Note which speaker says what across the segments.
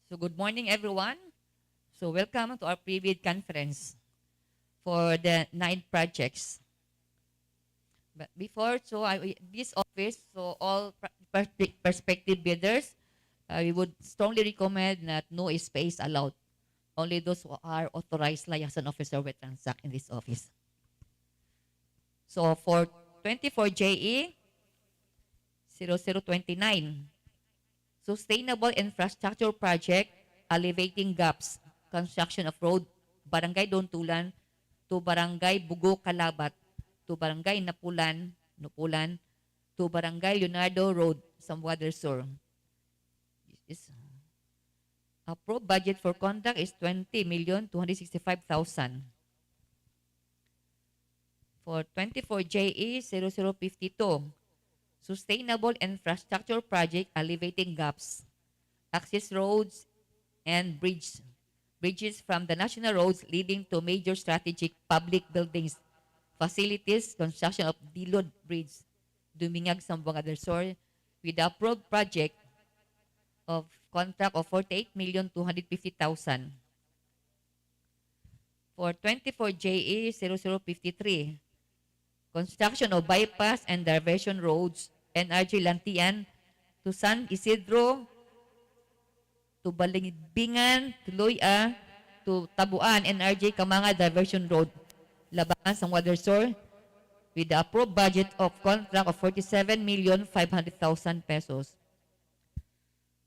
Speaker 1: So good morning, everyone. So welcome to our previous conference for the 9 projects. But before, this office, so all prospective bidders, we would strongly recommend that no space allowed. Only those who are authorized liaison officer will transact in this office. So for 24 JE 0029, Sustainable Infrastructure Project, Alleviating Gaps, Construction of Road, Barangay Dontulan to Barangay Bogo, Calabat, to Barangay Nopolan, to Barangay Leonardo Road, Zamboanga del Sur. Approved budget for contract is 20,265,000. For 24 JE 0052, Sustainable Infrastructure Project, Alleviating Gaps, Access Roads and bridges from the national roads leading to major strategic public buildings, facilities, construction of Dilud Bridge, Dumingag, Zamboanga del Sur, with the approved project of contract of 48,250,000. For 24 JE 0053, construction of bypass and diversion roads, NRG Lantian to San Isidro, to Balimbingan, to Luy-a, to Tabuan, NRG Camanga Diversion Road, Labangan, Zamboanga del Sur, with the approved budget of contract of 47,500,000 pesos.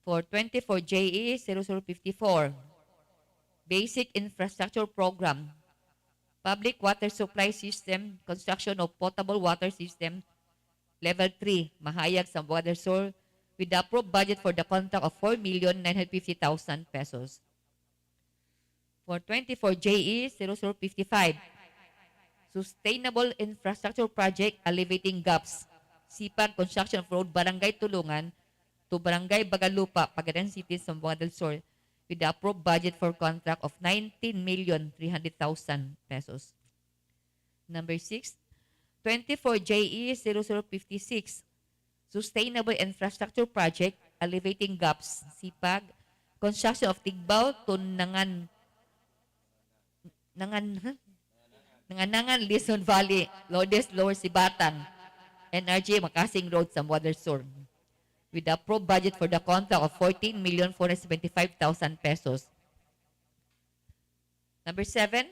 Speaker 1: For 24 JE 0054, Basic Infrastructure Program, Public Water Supply System, construction of potable water system, Level 3, Mahayag, Zamboanga del Sur, with the approved budget for the contract of 4,950,000 pesos. For 24 JE 0055, Sustainable Infrastructure Project, Alleviating Gaps, SIPAG Construction of Road, Barangay Tulungan to Barangay Bagalupa, Pagadan City, Zamboanga del Sur, with the approved budget for contract of 19,300,000 pesos. Number 6, 24 JE 0056, Sustainable Infrastructure Project, Alleviating Gaps, SIPAG, construction of Tigbaw to Nanganangan, Lison Valley, Lourdes, Lower Sibatang, NRG, Makasing Road, Zamboanga del Sur, with the approved budget for the contract of 14,475,000 pesos. Number 7,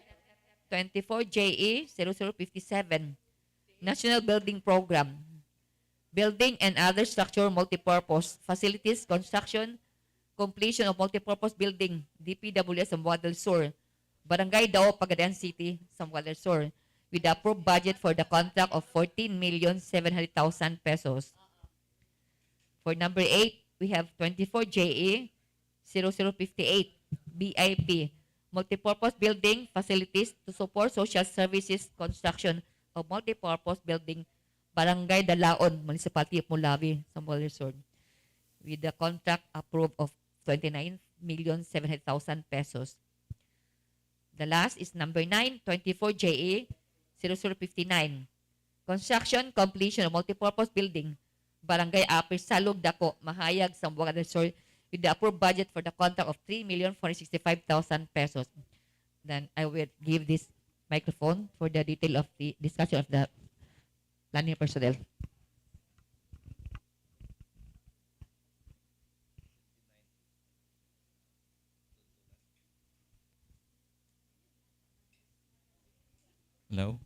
Speaker 1: 24 JE 0057, National Building Program, Building and Other Structure Multipurpose Facilities Construction, Completion of Multipurpose Building, DPWH, Zamboanga del Sur, Barangay DEO, Pagadan City, Zamboanga del Sur, with the approved budget for the contract of 14,700,000 pesos. For number 8, we have 24 JE 0058 BIP, Multipurpose Building Facilities to support social services construction of multipurpose building, Barangay Dalaon, Municipality of Mulawi, Zamboanga del Sur, with the contract approved of 29,700,000 pesos. The last is number 9, 24 JE 0059, Construction Completion of Multipurpose Building, Barangay Apis, Salug, Dako, Mahayag, Zamboanga del Sur, with the approved budget for the contract of 3,465,000 pesos. Then I will give this microphone for the detail of the discussion of the planning personnel.
Speaker 2: Hello.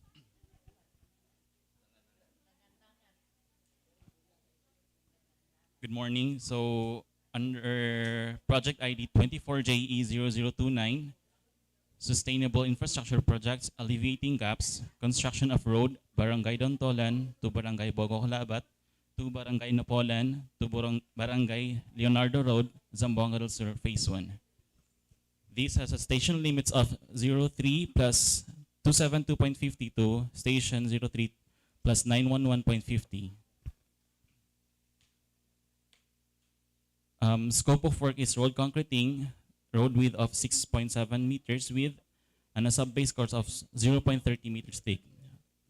Speaker 2: Good morning. So under project ID 24JE0029, Sustainable Infrastructure Projects, Alleviating Gaps, Construction of Road, Barangay Dontulan to Barangay Bogo, Calabat, to Barangay Nopolan, to Barangay Leonardo Road, Zamboanga del Sur, Phase 1. This has a station limits of 03 plus 272.52, station 03 plus 911.50. Scope of work is road concreting, road width of 6.7 meters width, and a sub-base course of 0.30 meters thick.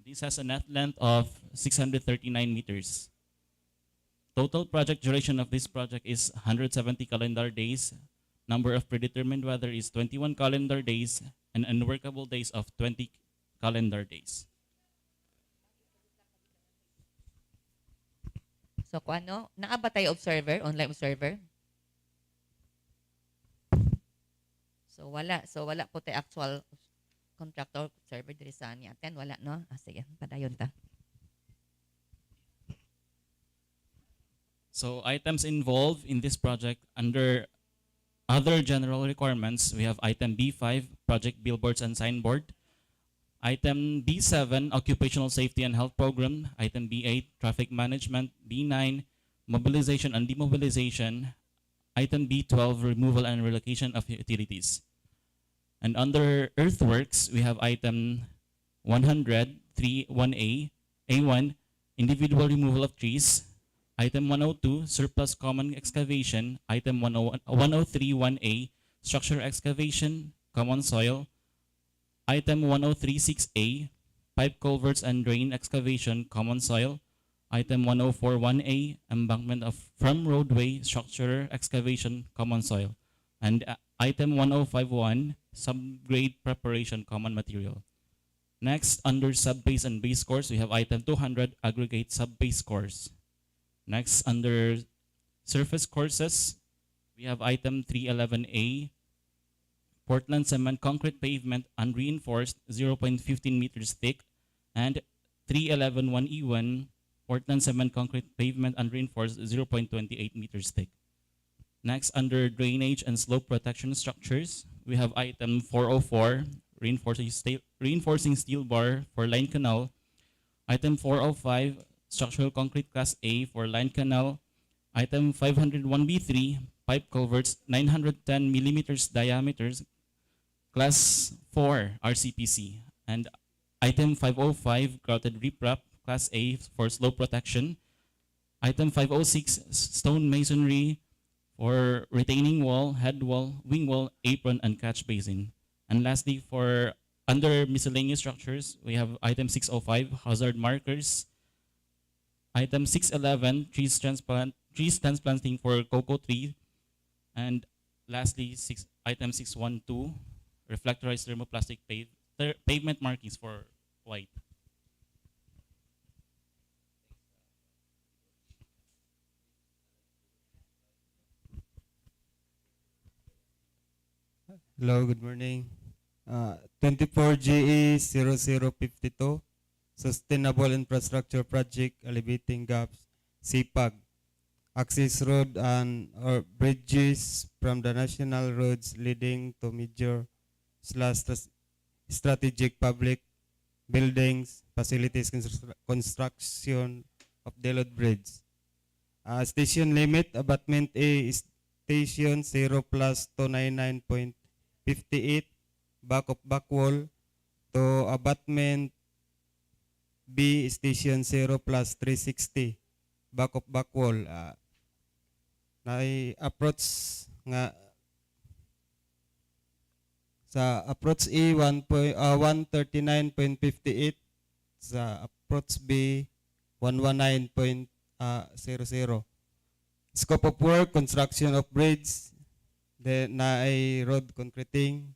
Speaker 2: This has a net length of 639 meters. Total project duration of this project is 170 calendar days, number of predetermined weather is 21 calendar days and unworkable days of 20 calendar days.
Speaker 1: So kung ano, naa ba tayo observer, online observer? So wala po tayo actual contractor observer diri sa ni aten, wala no? Sige, padayon ta.
Speaker 2: So items involved in this project under other general requirements, we have item B5, project billboards and signboard. Item B7, occupational safety and health program. Item B8, traffic management. B9, mobilization and demobilization. Item B12, removal and relocation of utilities. And under earthworks, we have item 100, 1A, A1, individual removal of trees. Item 102, surplus common excavation. Item 103, 1A, structure excavation, common soil. Item 103, 6A, pipe culverts and drain excavation, common soil. Item 104, 1A, embankment of from roadway, structure excavation, common soil. And item 105.1, subgrade preparation, common material. Next, under sub-base and base course, we have item 200, aggregate sub-base course. Next, under surface courses, we have item 311A, Portland cement concrete pavement unreinforced 0.15 meters thick, and 311.1E1, Portland cement concrete pavement unreinforced 0.28 meters thick. Next, under drainage and slope protection structures, we have item 404, reinforcing steel bar for line canal. Item 405, structural concrete class A for line canal. Item 501B3, pipe culverts 910 millimeters diameters, class 4 RCPC. And item 505, grouted riprap, class A for slope protection. Item 506, stone masonry for retaining wall, head wall, wing wall, apron, and catch basin. And lastly, for under miscellaneous structures, we have item 605, hazard markers. Item 611, trees transplanting for cocoa tree. And lastly, item 612, reflectorized thermoplastic pavement markings for white.
Speaker 3: Hello, good morning. 24 GE 0052, Sustainable Infrastructure Project, Alleviating Gaps, SIPAG, access road and or bridges from the national roads leading to major / strategic public buildings, facilities, construction of Dilud Bridge. Station limit, abutment A is station 0 plus 299.58, back of back wall, to abutment B, station 0 plus 360, back of back wall. Approach nga sa approach A 139.58, sa approach B 119.00. Scope of work, construction of bridge, then na ay road concreting,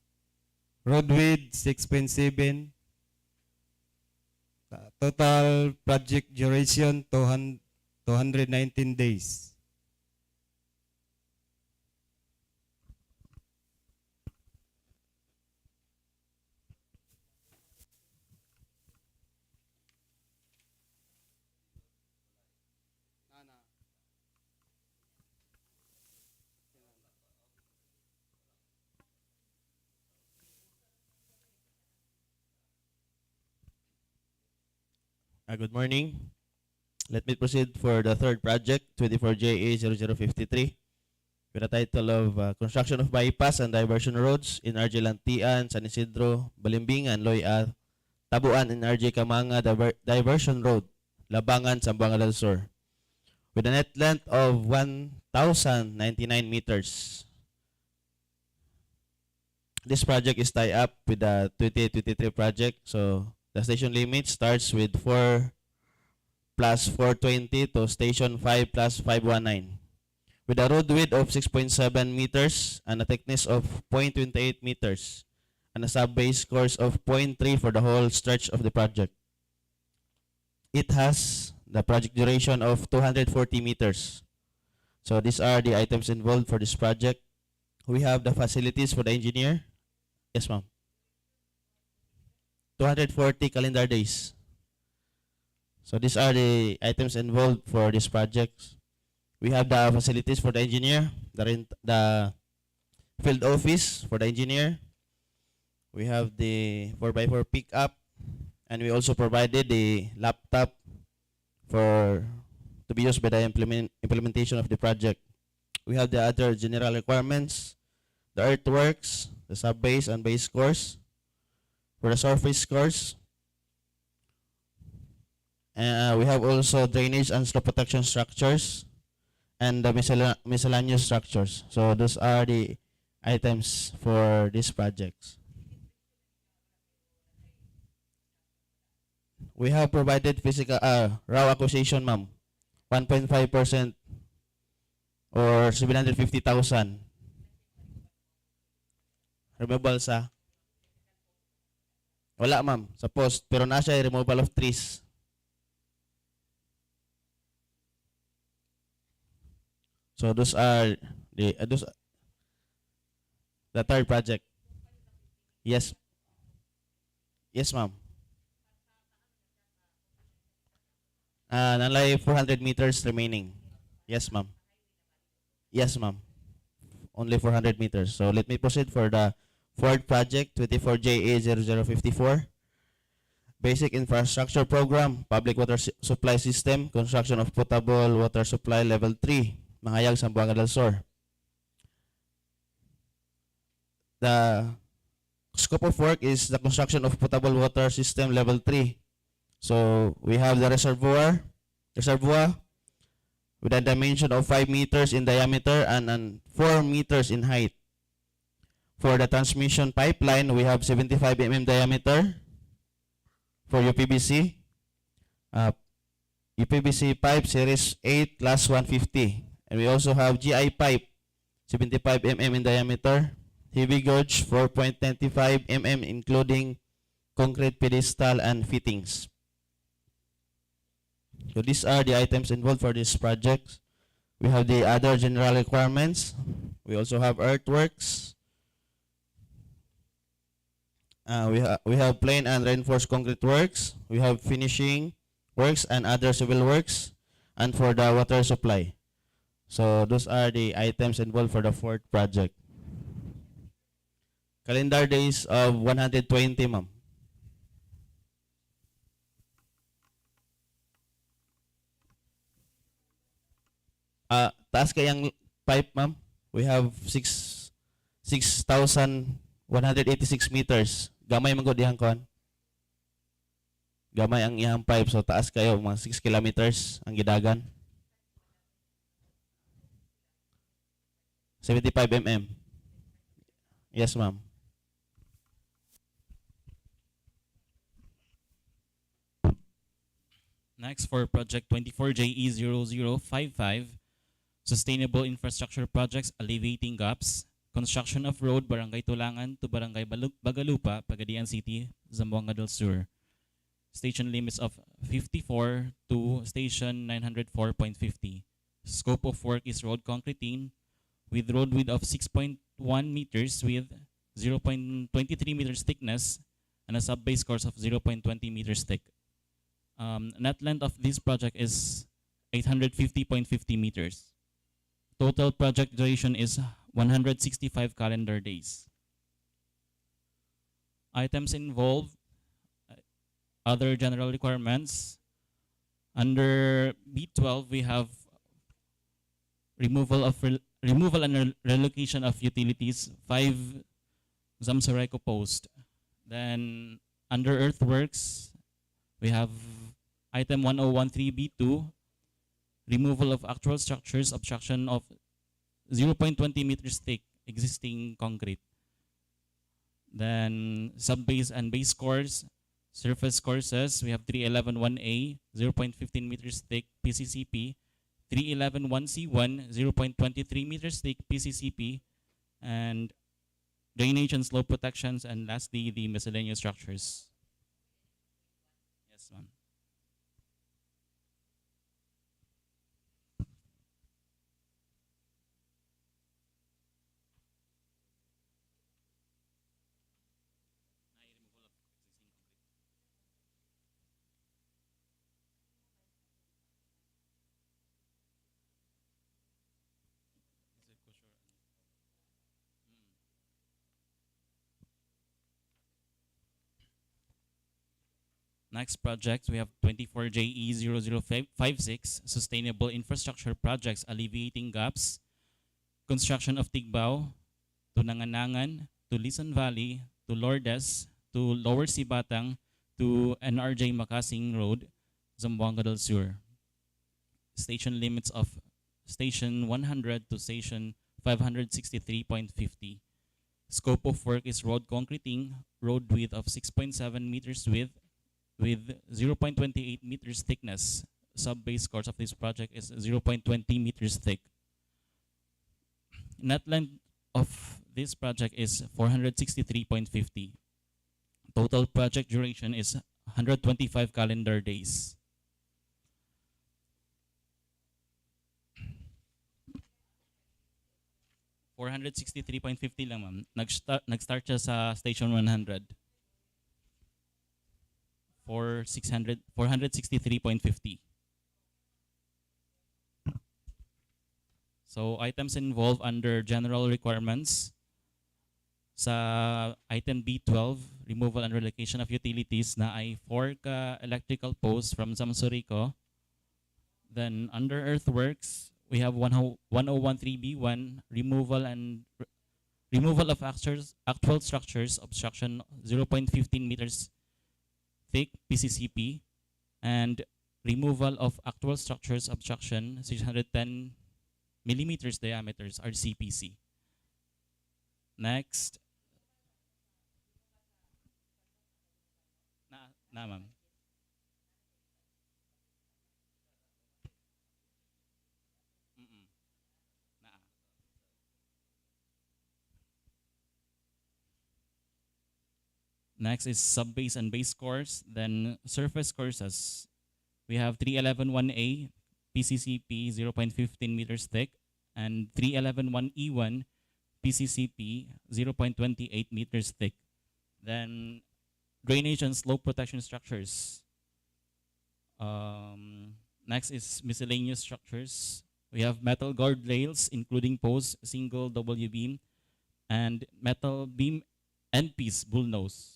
Speaker 3: road width 6.7, total project duration 219 days.
Speaker 4: Good morning. Let me proceed for the third project, 24JA0053, with the title of Construction of Bypass and Diversion Roads in RJ Lantian, San Isidro, Balimbingan, Luy-a, Tabuan in RJ Camanga, Diversion Road, Labangan, Zamboanga del Sur, with a net length of 1,099 meters. This project is tied up with the 2823 project, so the station limit starts with 4 plus 420 to station 5 plus 519, with a road width of 6.7 meters and a thickness of 0.28 meters and a sub-base course of 0.3 for the whole stretch of the project. It has the project duration of 240 meters. So these are the items involved for this project. We have the facilities for the engineer. Yes, ma'am. 240 calendar days. So these are the items involved for this project. We have the facilities for the engineer, the field office for the engineer. We have the 4x4 pickup, and we also provided the laptop to be used by the implementation of the project. We have the other general requirements, the earthworks, the sub-base and base course. For the surface course, we have also drainage and slope protection structures and the miscellaneous structures. So those are the items for these projects. We have provided physical raw acquisition, ma'am, 1.5% or 750,000. Removal sa wala, ma'am, sa post, pero nasa removal of trees. So those are the third project. Yes. Yes, ma'am. Nalay 400 meters remaining. Yes, ma'am. Yes, ma'am. Only 400 meters. So let me proceed for the fourth project, 24JA0054. Basic Infrastructure Program, Public Water Supply System, Construction of Potable Water Supply Level 3, Mahayag, Zamboanga del Sur. The scope of work is the construction of potable water system level 3. So we have the reservoir with a dimension of 5 meters in diameter and 4 meters in height. For the transmission pipeline, we have 75 mm diameter for UPVC. UPVC pipe series 8 class 150. And we also have GI pipe, 75 mm in diameter. Heavy gauge, 4.95 mm including concrete pedestal and fittings. So these are the items involved for this project. We have the other general requirements. We also have earthworks. We have plain and reinforced concrete works. We have finishing works and other civil works, and for the water supply. So those are the items involved for the fourth project. Calendar days of 120, ma'am. Taas kayang pipe, ma'am. We have 6,186 meters. Gamay man gud dihang kon. Gamay ang iyang pipe, so taas kayo mga 6 kilometers ang gidagan. 75 mm. Yes, ma'am.
Speaker 2: Next, for project 24JE0055, Sustainable Infrastructure Projects Alleviating Gaps, Construction of Road Barangay Tulangan to Barangay Bagalupa, Pagadian City, Zamboanga del Sur. Station limits of 54 to station 904.50. Scope of work is road concreting with road width of 6.1 meters with 0.23 meters thickness and a sub-base course of 0.20 meters thick. Net length of this project is 850.50 meters. Total project duration is 165 calendar days. Items involved, other general requirements. Under B12, we have removal and relocation of utilities, 5 Zamsoreco post. Then under earthworks, we have item 1013B2, removal of actual structures, obstruction of 0.20 meters thick existing concrete. Then sub-base and base course, surface courses, we have 3111A, 0.15 meters thick PCCP, 3111C1, 0.23 meters thick PCCP, and drainage and slope protections, and lastly, the miscellaneous structures. Yes, ma'am. Next project, we have 24JE0056, Sustainable Infrastructure Projects Alleviating Gaps, construction of Tigbao to Nanganangan, to Lisan Valley, to Lourdes, to Lower Sibatang, to NRJ Makasing Road, Zamboanga del Sur. Station limits of Station 100 to Station 563.50. Scope of work is road concreting, road width of 6.7 meters width with 0.28 meters thickness. Sub-base course of this project is 0.20 meters thick. Net length of this project is 463.50. Total project duration is 125 calendar days. $463.50 lang, ma'am. Nag-start siya sa Station 100. 463.50. So items involved under general requirements. Sa item B12, removal and relocation of utilities na ay 4 ka electrical posts from Zamsurico. Then under earthworks, we have 1013B1, removal of actual structures, obstruction 0.15 meters thick PCCP, and removal of actual structures obstruction 610 millimeters diameters RCPC. Next. Na ma'am. Next is sub-base and base course, then surface courses. We have 3111A, PCCP 0.15 meters thick, and 3111E1, PCCP 0.28 meters thick. Then drainage and slope protection structures. Next is miscellaneous structures. We have metal guard rails, including posts, single W beam, and metal beam end piece bullnose.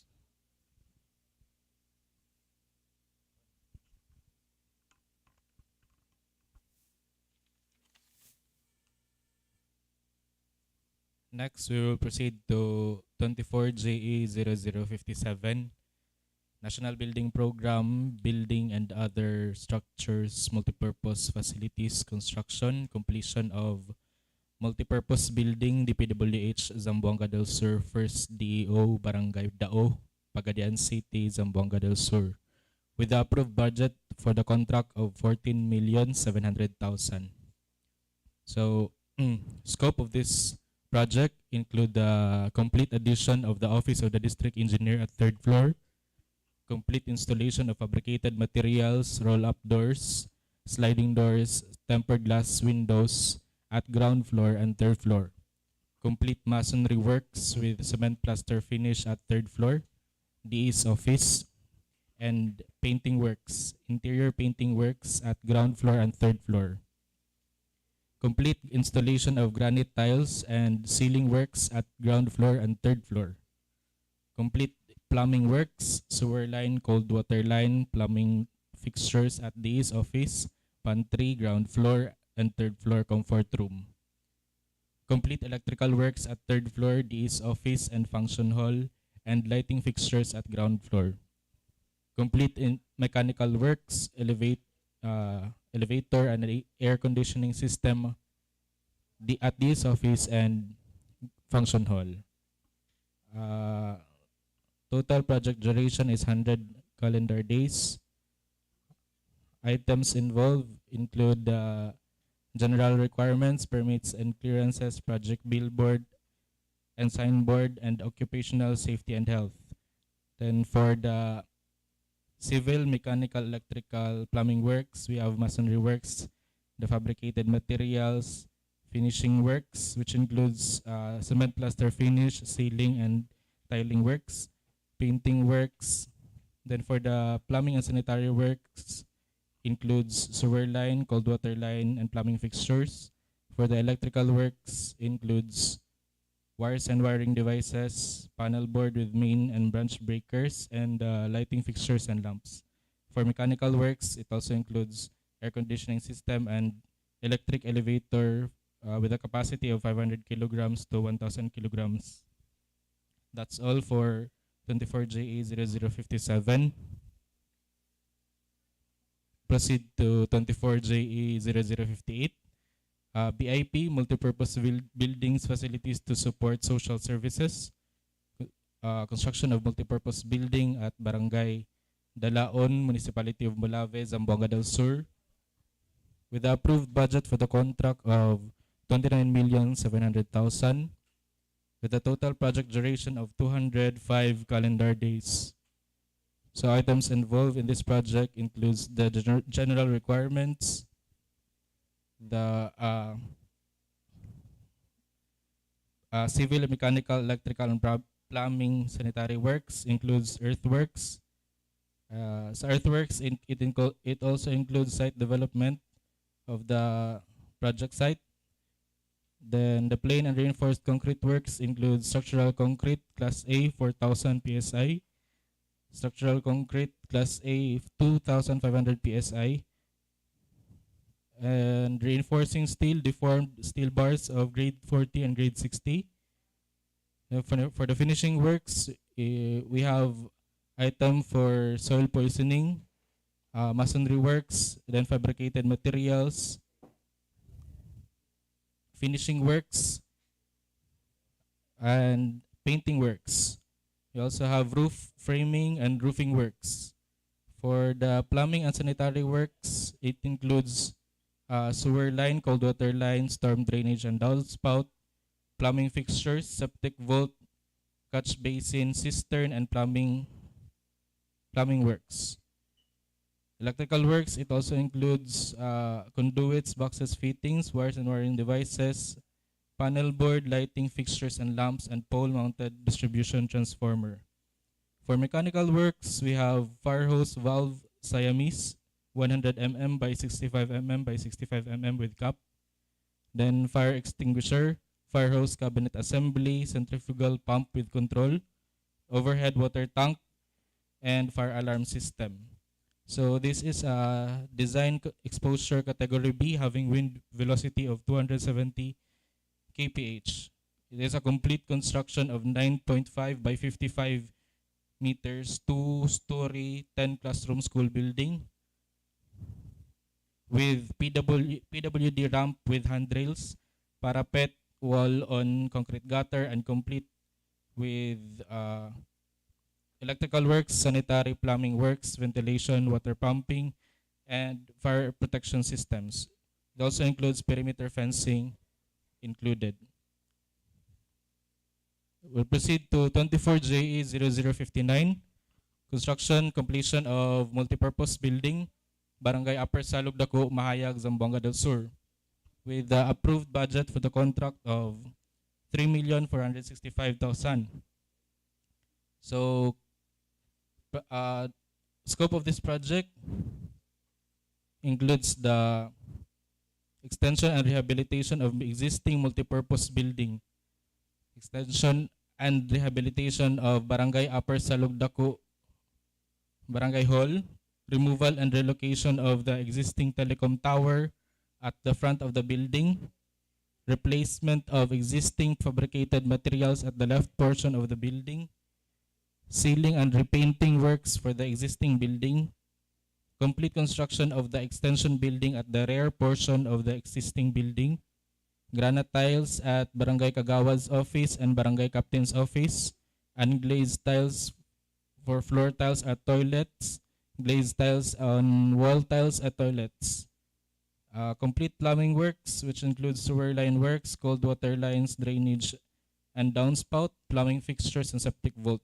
Speaker 5: Next, we will proceed to 24JE0057, National Building Program, Building and Other Structures, Multipurpose Facilities, Construction, Completion of Multipurpose Building, DPWH, Zamboanga del Sur, First DEO, Barangay Dao, Pagadian City, Zamboanga del Sur, with the approved budget for the contract of 14,700,000. So, scope of this project include the complete addition of the office of the district engineer at 3rd floor, complete installation of fabricated materials, roll-up doors, sliding doors, tempered glass windows at ground floor and 3rd floor, complete masonry works with cement plaster finish at 3rd floor, DE's office, and painting works, interior painting works at ground floor and 3rd floor. Complete installation of granite tiles and ceiling works at ground floor and 3rd floor. Complete plumbing works, sewer line, cold water line, plumbing fixtures at DE's office, pantry, ground floor, and 3rd floor comfort room. Complete electrical works at 3rd floor, DE's office and function hall, and lighting fixtures at ground floor. Complete mechanical works, elevator and air conditioning system at this office and function hall. Total project duration is 100 calendar days. Items involved include general requirements, permits and clearances, project billboard and signboard, and occupational safety and health. Then for the civil, mechanical, electrical, plumbing works, we have masonry works, the fabricated materials, finishing works, which includes cement plaster finish, ceiling and tiling works, painting works. Then for the plumbing and sanitary works, includes sewer line, cold water line, and plumbing fixtures. For the electrical works, includes wires and wiring devices, panel board with main and branch breakers, and lighting fixtures and lamps. For mechanical works, it also includes air conditioning system and electric elevator with a capacity of 500 kilograms to 1,000 kilograms. That's all for 24JE0057. Proceed to 24JE0058. BIP, multipurpose buildings, facilities to support social services. Construction of multipurpose building at Barangay Dalaon, Municipality of Molave, Zamboanga del Sur, with the approved budget for the contract of 29,700,000, with a total project duration of 205 calendar days. So items involved in this project includes the general requirements, the civil, mechanical, electrical, and plumbing sanitary works, includes earthworks. Sa earthworks, it also includes site development of the project site. Then the plain and reinforced concrete works include structural concrete class A 4,000 psi, structural concrete class A 2,500 psi, and reinforcing steel, deformed steel bars of grade 40 and grade 60. For the finishing works, we have item for soil poisoning, masonry works, then fabricated materials, finishing works, and painting works. We also have roof framing and roofing works. For the plumbing and sanitary works, it includes sewer line, cold water line, storm drainage and downspout, plumbing fixtures, septic vault, catch basin, cistern, and plumbing works. Electrical works, it also includes conduits, boxes, fittings, wires and wiring devices, panel board, lighting fixtures and lamps, and pole-mounted distribution transformer. For mechanical works, we have fire hose valve Siamese, 100 mm by 65 mm by 65 mm with cap. Then fire extinguisher, fire hose cabinet assembly, centrifugal pump with control, overhead water tank, and fire alarm system. So this is a design exposure category B having wind velocity of 270 kph. It is a complete construction of 9.5 by 55 meters, 2-story, 10-classroom school building with PWD ramp with handrails, parapet, wall on concrete gutter, and complete with electrical works, sanitary plumbing works, ventilation, water pumping, and fire protection systems. It also includes perimeter fencing included. We'll proceed to 24JE0059, construction completion of multipurpose building, Barangay Upper Salug Dako, Mahayag, Zamboanga del Sur, with the approved budget for the contract of 3,465,000. So, scope of this project includes the extension and rehabilitation of existing multipurpose building, extension and rehabilitation of Barangay Upper Salug Dako Barangay Hall, removal and relocation of the existing telecom tower at the front of the building, replacement of existing fabricated materials at the left portion of the building, ceiling and repainting works for the existing building, complete construction of the extension building at the rear portion of the existing building, granite tiles at Barangay Kagawa's office and Barangay Captain's office, unglazed tiles for floor tiles at toilets, glazed tiles on wall tiles at toilets, Complete plumbing works, which includes sewer line works, cold water lines, drainage, and downspout, plumbing fixtures, and septic vault.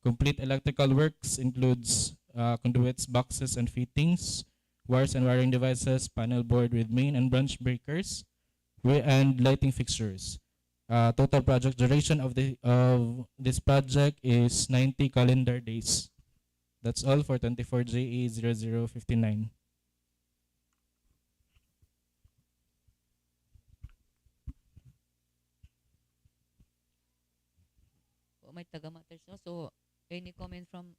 Speaker 5: Complete electrical works includes conduits, boxes, and fittings, wires and wiring devices, panel board with main and branch breakers, and lighting fixtures. Total project duration of this project is 90 calendar days. That's all for 24 JE 0059.
Speaker 1: O, may taga-matters, no? So, any comment from